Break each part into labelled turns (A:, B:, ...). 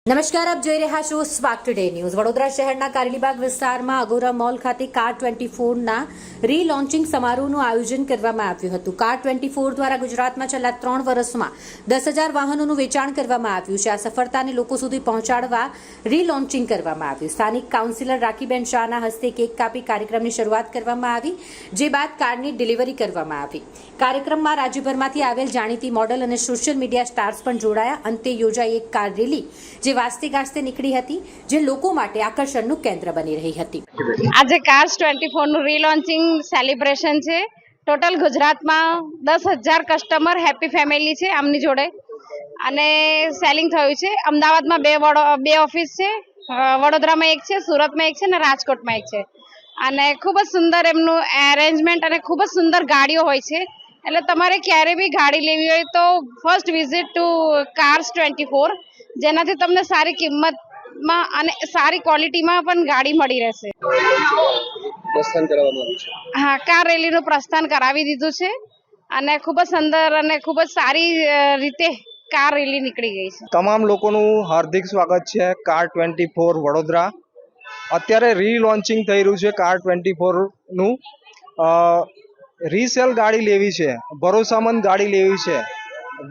A: નમસ્કાર, આપ જોઈ રહ્યા છો સ્પાર્ક ટુડે ન્યૂઝ। વડોદરા શહેરના કારેલીબાગ વિસ્તારમાં અગોરા મોલ ખાતે કાર 24ના રીલોન્ચિંગ સમારોહનું આયોજન કરવામાં આવ્યું હતું। કાર 24 દ્વારા ગુજરાતમાં છેલ્લા 3 વર્ષમાં 10,000 વાહનોનું વેચાણ કરવામાં આવ્યું છે। આ સફળતાને લોકો સુધી પહોંચાડવા રીલોન્ચિંગ કરવામાં આવ્યું। સ્થાનિક કાઉન્સિલર રાખીબેન શાહના હસ્તે કેક કાપી કાર્યક્રમની શરૂઆત કરવામાં આવી, જે બાદ કારની ડિલિવરી કરવામાં આવી। કાર્યક્રમમાં રાજ્યભરમાંથી આવેલ જાણીતી મોડલ અને સોશિયલ મીડિયા સ્ટાર્સ પણ જોડાયા। અંતે યોજાઈ એક કાર રેલી જે વાસ્તે ગાસ્તે નીકળી હતી, જે લોકો માટે આકર્ષણનું કેન્દ્ર બની રહી હતી।
B: આજે કાર્સ 24 નું રીલોન્ચિંગ સેલિબ્રેશન છે। ટોટલ ગુજરાતમાં 10,000 કસ્ટમર હેપી ફેમિલી છે આમની જોડે, અને સેલિંગ થયું છે। અમદાવાદમાં બે ઓફિસ છે, વડોદરામાં એક છે, સુરતમાં એક છે અને રાજકોટમાં એક છે। અને ખૂબ જ સુંદર એમનું એરેન્જમેન્ટ અને ખૂબ જ સુંદર ગાડીઓ હોય છે। એટલે તમારે ક્યારે બી ગાડી લેવી હોય તો ફર્સ્ટ વિઝિટ ટુ કાર્સ 24, જેનાથી તમને સારી કિંમતમાં અને સારી ક્વોલિટીમાં પણ ગાડી મળી રહેશે।
C: પ્રસ્થાન કરાવવામાં આવ્યું છે।
B: હા, કાર રેલીનું પ્રસ્થાન કરાવી દીધું છે અને ખૂબ જ સુંદર અને ખૂબ જ સારી રીતે કાર રેલી નીકળી ગઈ છે।
C: તમામ લોકોનું હાર્દિક સ્વાગત છે કાર 24 વડોદરા। અત્યારે રીલોન્ચિંગ થઈ રહ્યું છે કાર 24 નું। રીસેલ ગાડી લેવી છે, ભરોસામંદ ગાડી લેવી છે,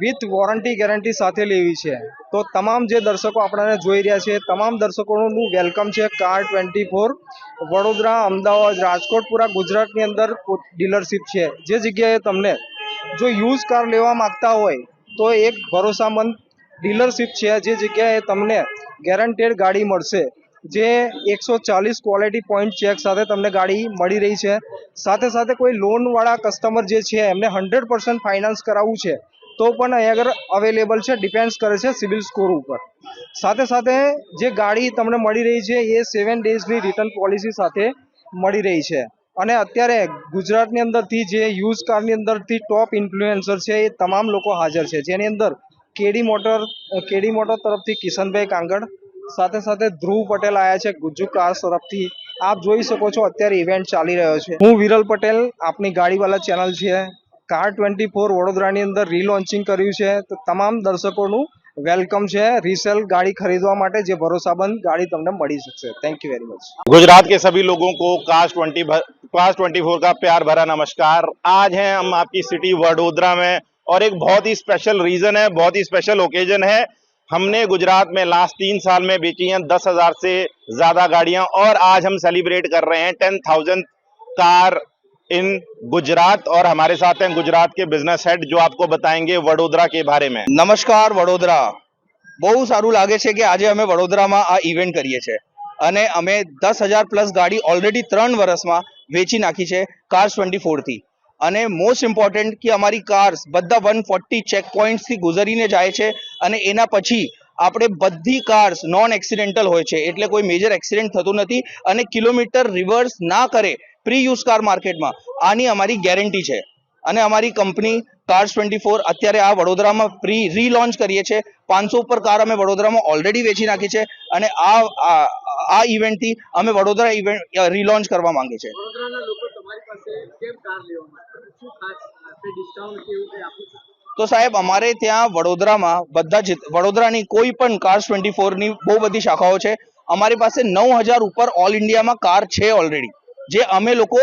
C: વિથ વોરંટી ગેરંટી સાથે લેવી છે, તો તમામ જે દર્શકો આપણને જોઈ રહ્યા છે તમામ દર્શકોનું વેલકમ છે। કાર 24 વડોદરા, અમદાવાદ, રાજકોટ, પૂરા ગુજરાતની અંદર ડીલરશીપ છે। જે જગ્યાએ તમને જો યુઝ કાર લેવા માંગતા હોય તો એક ભરોસામંદ ડીલરશીપ છે, જે જગ્યાએ તમને ગેરંટેડ ગાડી મળશે, જે 140 ક્વોલિટી પોઈન્ટ ચેક સાથે તમને ગાડી મળી રહી છે। સાથે સાથે કોઈ લોનવાળા કસ્ટમર જે છે એમને 100% ફાઇનાન્સ કરાવવું છે તો પણ અહીં આગળ અવેલેબલ છે, ડિપેન્ડ્સ કરે છે સિબિલ સ્કોર ઉપર। સાથે સાથે જે ગાડી તમને મળી રહી છે એ 7 ડેઝની રિટર્ન પોલિસી સાથે મળી રહી છે। અને અત્યારે ગુજરાતની અંદરથી જે યુઝ કારની અંદરથી ટોપ ઇન્ફ્લુએન્સર છે એ તમામ લોકો હાજર છે, જેની અંદર કેડી મોટર તરફથી કિશનભાઈ કાંગડ, સાથે સાથે ધ્રુવ પટેલ આવ્યા છે ગુજ્જુ કાર્સ તરફથી। આપ જોઈ શકો છો અત્યારે ઇવેન્ટ ચાલી રહ્યો છે। હું વિરલ પટેલ, આપની ગાડીવાલા ચેનલ છે। કાર 24 વડોદરાની અંદર રીલોન્ચિંગ કર્યું છે, તો તમામ દર્શકોનું વેલકમ છે રીસેલ गाड़ी खरीदवा माटे, जे भरोसामंद गाड़ी तुमने मળી શકશે। Thank you very much.
D: Gujarat के सभी लोगों को कार्स 24 का प्यार भरा नमस्कार। आज हैं हम आपकी सिटी वडोदरा में और एक बहुत ही स्पेशल रीजन है, बहुत ही स्पेशल ओकेजन है। हमने गुजरात में लास्ट 3 साल में बेची हैं 10,000 से ज्यादा गाड़ियां, और आज हम सेलिब्रेट कर रहे हैं 10,000 कार इन गुजरात। और हमारे साथ हैं गुजरात के बिजनेस हेड, जो आपको बताएंगे वडोदरा के बारे में।
E: નમસ્કાર વડોદરા। બહુ સારું લાગે છે કે આજે અમે વડોદરામાં આ ઇવેન્ટ કરીએ છીએ અને અમે 10,000 પ્લસ ગાડી ઓલરેડી 3 વર્ષમાં વેચી નાખી છે કાર્સ 24 થી। અને મોસ્ટ ઇમ્પોર્ટન્ટ કે અમારી કાર્સ બધા 140 ચેક પોઈન્ટ્સથી ગુજરીને જાય છે, અને એના પછી આપણે બધી કાર્સ નોન એક્સિડેન્ટલ હોય છે, એટલે કોઈ મેજર એક્સિડન્ટ થતું નથી અને કિલોમીટર રિવર્સ ના કરે પ્રી યુઝ કાર માર્કેટમાં, આની અમારી ગેરંટી છે। અને અમારી કંપની કાર્સ 24 અત્યારે આ વડોદરામાં રીલોન્ચ કરીએ છીએ। 500 ઉપર કાર અમે વડોદરામાં ઓલરેડી વેચી નાખી છે, અને આ ઇવેન્ટથી અમે વડોદરા ઇવેન્ટ રીલોન્ચ કરવા માંગે છે। તો સાહેબ, અમારે ત્યાં વડોદરામાં બધા જ વડોદરાની કોઈ પણ કાર્સ 24ની બહુ બધી શાખાઓ છે। અમારી પાસે 9,000 ઉપર ઓલ ઇન્ડિયામાં કાર છે ઓલરેડી, જે અમે લોકો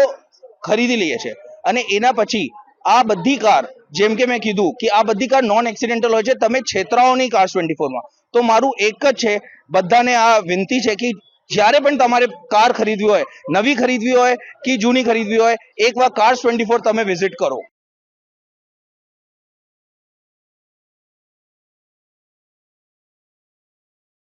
E: ખરીદી લઈએ છીએ। અને એના પછી આ બધી કાર, જેમ કે મેં કીધું કે આ બધી કાર નોન એક્સિડેન્ટલ હોય છે, તમે છેતરાઓ નહીં કાર્સ 24માં। તો મારું એક જ છે બધાને આ વિનંતી છે કે જ્યારે પણ તમારે કાર ખરીદવી હોય, નવી ખરીદવી હોય કે જૂની ખરીદવી હોય, એકવાર કાર્સ 24 તમે વિઝિટ કરો।